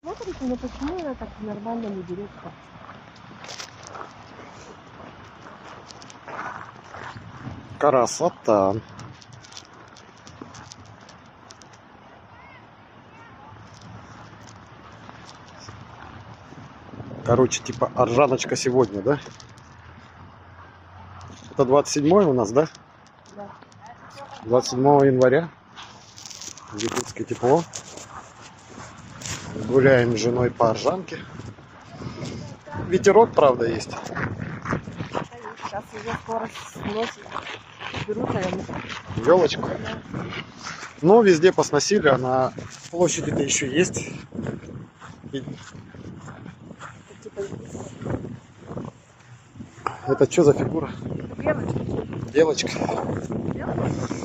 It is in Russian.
Смотрите, но почему она так нормально не берется? Красота. Короче, типа оржаночка сегодня, да? Это 27 у нас, да? Да. 27 января. В Якутске тепло. Гуляем с женой по Оржанке. Ветерок, правда, есть. Сейчас уже скоро сносит. Берут, наверное. Елочку. Но везде посносили, а на площади-то еще есть. И Типа, это что за фигура? девочки. Девочка. Девочки?